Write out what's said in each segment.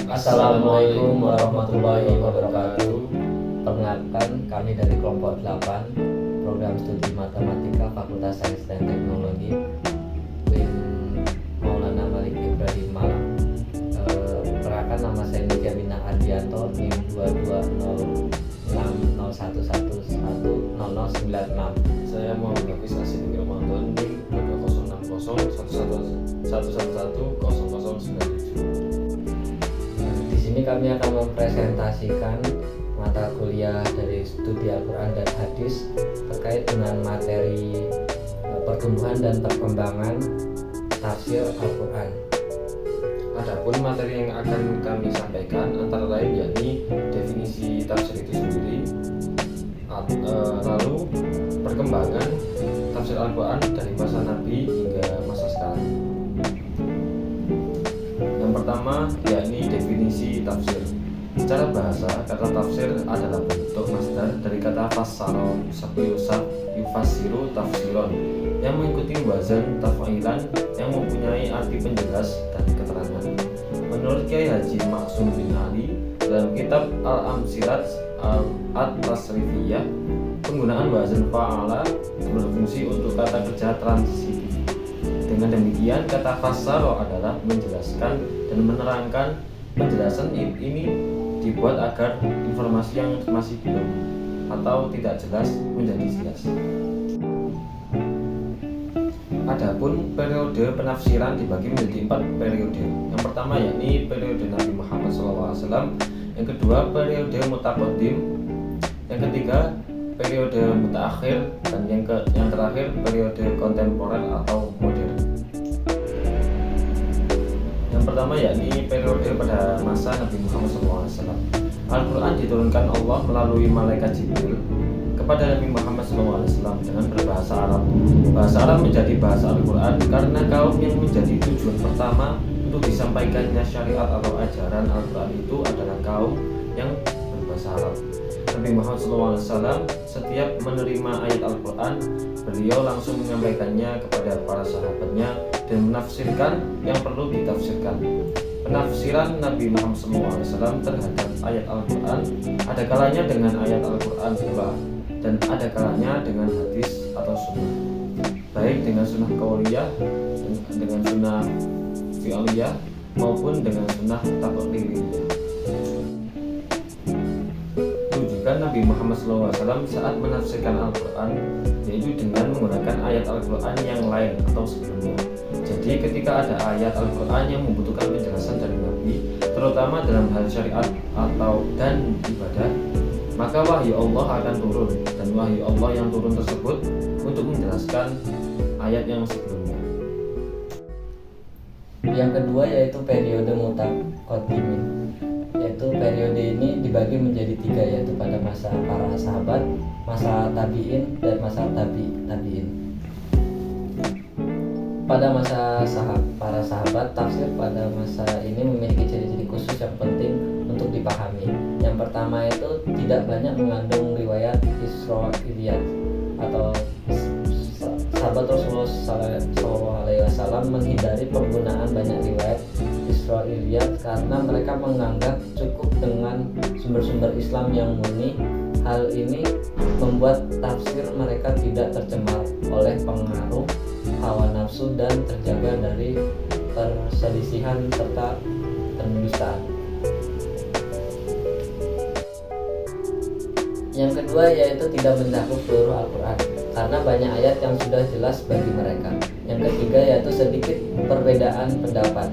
Assalamualaikum warahmatullahi wabarakatuh. Perkenalkan, kami dari kelompok 8 program studi matematika Fakultas Sains dan Teknologi UIN Maulana Malik Ibrahim Malang. Perkenalkan, nama saya Nidja Bintang Ardianto, NIM 220661110096. Saya Muhammad Hafiz Asin Ramadan, NIM 220611110097. Di sini kami akan mempresentasikan mata kuliah dari studi Al-Quran dan Hadis terkait dengan materi pertumbuhan dan perkembangan tafsir Al-Quran. Adapun materi yang akan kami sampaikan antara lain yakni definisi tafsir itu sendiri, lalu perkembangan tafsir Al-Quran dari masa Nabi hingga masa sekarang. Yang pertama yakni definisi tafsir. Secara bahasa, kata tafsir adalah bentuk masdar dari kata fassara yufassiru tafsiron yang mengikuti wazan taf'ilan yang mempunyai arti penjelas dan keterangan. Menurut Kiai Haji Maksum bin Ali dalam kitab Al-Amsilat At-Tasrifiyah, penggunaan wazan fa'ala berfungsi untuk kata kerja transitif. Dengan demikian, kata fassara adalah menjelaskan dan menerangkan. Penjelasan ini dibuat agar informasi yang masih belum atau tidak jelas menjadi jelas. Adapun periode penafsiran dibagi menjadi 4 periode. Yang pertama yakni periode Nabi Muhammad SAW, yang kedua periode mutaqaddim, yang ketiga periode mutaakhir, dan yang terakhir periode kontemporer atau modern. Yang pertama yakni periode pada masa Nabi Muhammad SAW. Al-Quran diturunkan Allah melalui malaikat Jibril kepada Nabi Muhammad SAW dengan berbahasa Arab. Bahasa Arab menjadi bahasa Al-Quran karena kaum yang menjadi tujuan pertama untuk disampaikannya syariat atau ajaran Al-Quran itu adalah kaum yang berbahasa Arab. Nabi Muhammad SAW setiap menerima ayat Al-Quran, beliau langsung menyampaikannya kepada para sahabatnya dan menafsirkan yang perlu ditafsirkan. Penafsiran Nabi Muhammad SAW terhadap ayat Al-Quran ada kalanya dengan ayat Al-Quran pula, dan ada kalanya dengan hadis atau sunnah, baik dengan sunnah qauliyah, dengan sunnah fi'liyah maupun dengan sunnah taqririyah. Rujukan Nabi Muhammad SAW saat menafsirkan Al-Quran yaitu dengan menggunakan ayat Al-Quran yang lain atau sebelumnya. Jadi ketika ada ayat Al-Quran yang membutuhkan penjelasan dari Nabi, terutama dalam hal syariat dan ibadah, maka wahyu Allah akan turun, dan wahyu Allah yang turun tersebut untuk menjelaskan ayat yang sebelumnya. Yang kedua yaitu periode mutaqaddimin, yaitu periode ini dibagi menjadi 3, yaitu pada masa para sahabat, masa tabi'in, dan masa tabi'in. Pada masa para sahabat, tafsir pada masa ini memiliki ciri-ciri khusus yang penting untuk dipahami. Yang pertama itu tidak banyak mengandung riwayat Israiliyat atau sahabat Rasulullah SAW menghindari penggunaan banyak riwayat Israiliyat karena mereka menganggap cukup dengan sumber-sumber Islam yang murni. Hal ini membuat tafsir mereka tidak tercemar oleh pengaruh hawa nafsu dan terjaga dari perselisihan serta pendustaan. Yang kedua yaitu tidak mencakup seluruh Al-Quran karena banyak ayat yang sudah jelas bagi mereka. Yang ketiga yaitu sedikit perbedaan pendapat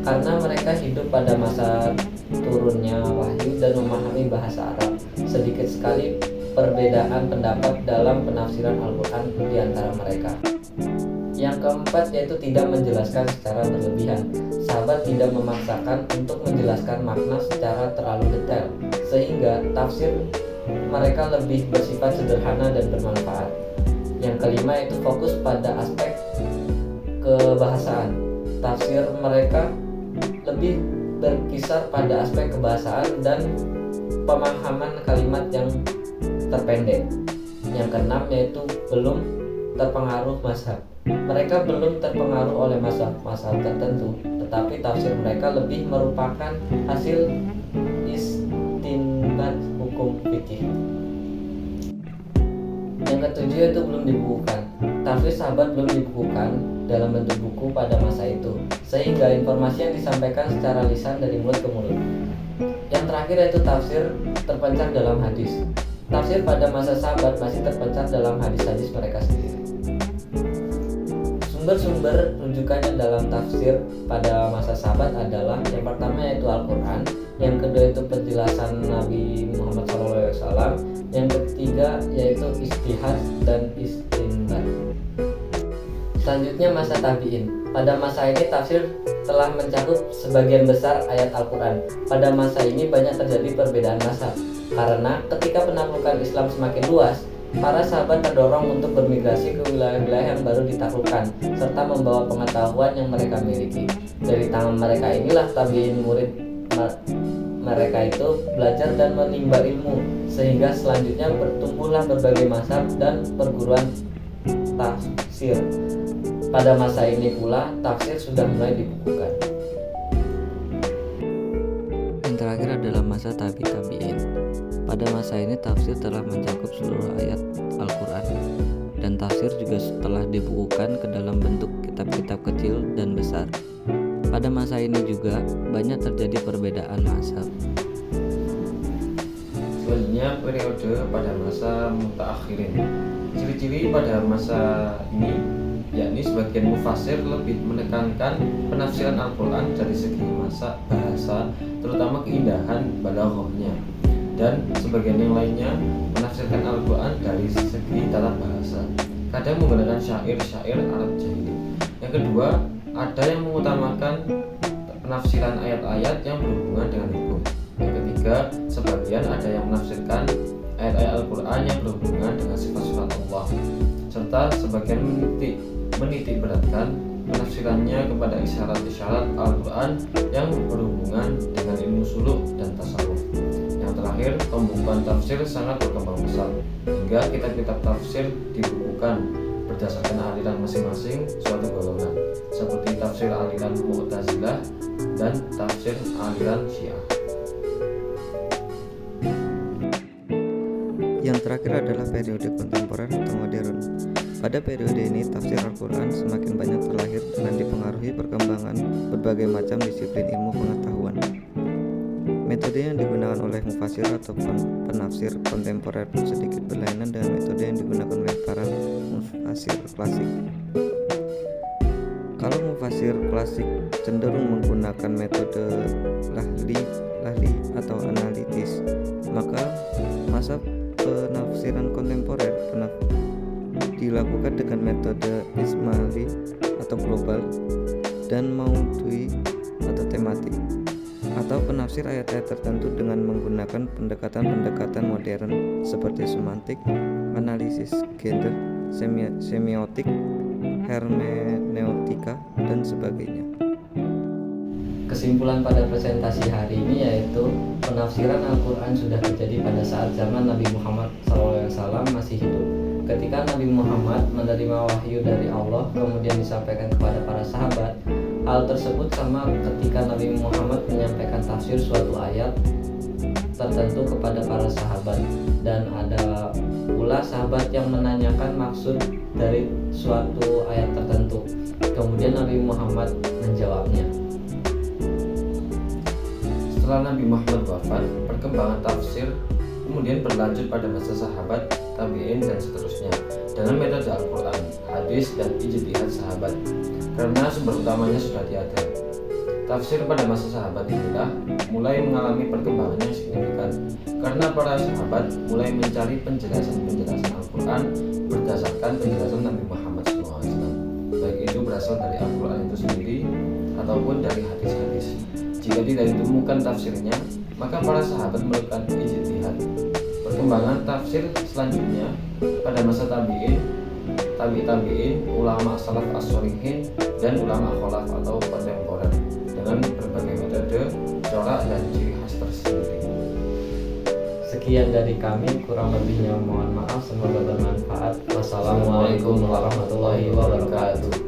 karena mereka hidup pada masa turunnya wahyu dan memahami bahasa Arab. Sedikit sekali perbedaan pendapat dalam penafsiran Al-Quran di antara mereka. Yang keempat yaitu tidak menjelaskan secara berlebihan. Sahabat tidak memaksakan untuk menjelaskan makna secara terlalu detail, sehingga tafsir mereka lebih bersifat sederhana dan bermanfaat. Yang kelima yaitu fokus pada aspek kebahasaan. Tafsir mereka lebih berkisar pada aspek kebahasaan dan pemahaman kalimat yang terpendek. Yang keenam yaitu belum terpengaruh mazhab. Mereka belum terpengaruh oleh mazhab tertentu, tetapi tafsir mereka lebih merupakan hasil istinbat hukum fikih. Yang ketujuh yaitu belum dibukukan. Tafsir sahabat belum dibukukan dalam bentuk buku pada masa itu, sehingga informasi yang disampaikan secara lisan dari mulut ke mulut. Yang terakhir yaitu tafsir terpencar dalam hadis. Tafsir pada masa sahabat masih terpencar dalam hadis-hadis mereka sendiri. Sumber-sumber rujukannya dalam tafsir pada masa sahabat adalah yang pertama yaitu Al-Quran, yang kedua itu penjelasan Nabi Muhammad SAW, yang ketiga yaitu ijtihad dan istinbat. Selanjutnya masa tabi'in. Pada masa ini tafsir telah mencakup sebagian besar ayat Al-Quran. Pada masa ini banyak terjadi perbedaan mazhab, karena ketika penaklukan Islam semakin luas, para sahabat terdorong untuk bermigrasi ke wilayah-wilayah yang baru ditaklukkan, serta membawa pengetahuan yang mereka miliki. Dari tangan mereka inilah tabi'in murid mereka itu belajar dan menimba ilmu, sehingga selanjutnya bertumbuhlah berbagai mazhab dan perguruan tafsir. Pada masa ini pula tafsir sudah mulai dibukukan. Yang terakhir adalah masa tabi'in. Pada masa ini tafsir telah mencakup seluruh ayat Al-Quran, dan tafsir juga telah dibukukan ke dalam bentuk kitab-kitab kecil dan besar. Pada masa ini juga banyak terjadi perbedaan mazhab. Selanjutnya periode pada masa mutaakhirin. Ciri-ciri pada masa ini yakni sebagian mufasir lebih menekankan penafsiran Al-Quran dari segi bahasa, terutama keindahan balaghahnya, dan sebagian yang lainnya menafsirkan Al-Quran dari segi tata bahasa, kadang menggunakan syair-syair Arab jahili. Yang kedua, ada yang mengutamakan penafsiran ayat-ayat yang berhubungan dengan hukum. Yang ketiga, sebagian ada yang menafsirkan ayat-ayat Al-Quran yang berhubungan dengan sifat-sifat Allah, serta sebagian menitik beratkan penafsirannya kepada isyarat-isyarat Al-Quran yang berhubungan dengan ilmu suluk dan tasawuf. Yang terakhir, pembukuan tafsir sangat berkembang pesat, hingga kitab-kitab tafsir dibukukan berdasarkan aliran masing-masing suatu golongan, seperti tafsir aliran Mu'tazilah dan tafsir aliran Syiah. Yang terakhir adalah periode kontemporer atau modern. Pada periode ini tafsir Al-Quran semakin banyak terlahir dengan dipengaruhi perkembangan berbagai macam disiplin ilmu pengetahuan. Metode yang digunakan oleh mufasir atau penafsir kontemporer pun sedikit berlainan dengan metode yang digunakan oleh para mufasir klasik. Kalau mufasir klasik cenderung menggunakan metode lahli atau analitis, maka masa penafsiran kontemporer dilakukan dengan metode ismaili atau global dan maudhui atau tematik, atau penafsir ayat-ayat tertentu dengan menggunakan pendekatan-pendekatan modern seperti semantik, analisis gender, semiotik, hermeneutika, dan sebagainya. Kesimpulan pada presentasi hari ini yaitu penafsiran Al-Quran sudah terjadi pada saat zaman Nabi Muhammad SAW masih hidup. Ketika Nabi Muhammad menerima wahyu dari Allah kemudian disampaikan kepada para sahabat, hal tersebut sama ketika Nabi Muhammad menyampaikan tafsir suatu ayat tertentu kepada para sahabat, dan ada pula sahabat yang menanyakan maksud dari suatu ayat tertentu. Kemudian Nabi Muhammad menjawabnya. Setelah Nabi Muhammad wafat, perkembangan tafsir kemudian berlanjut pada masa sahabat, tabi'in, dan seterusnya dengan metode Al-Quran, hadis, dan ijtihad sahabat, karena sumber utamanya sudah tiada. Tafsir pada masa sahabat inilah mulai mengalami perkembangan yang signifikan, karena para sahabat mulai mencari penjelasan-penjelasan Al-Quran berdasarkan penjelasan Nabi Muhammad SAW, baik itu berasal dari Al-Quran itu sendiri ataupun dari hadis-hadis. Jika tidak ditemukan tafsirnya, maka para sahabat melakukan ijtihad. Perkembangan tafsir selanjutnya pada masa tabi'in, ulama salaf as-sholihin, dan ulama khalaf atau kontemporer dengan berbagai metode, corak, dan ciri khas tersendiri. Sekian dari kami, kurang lebihnya mohon maaf, semoga bermanfaat. Wassalamualaikum warahmatullahi wabarakatuh.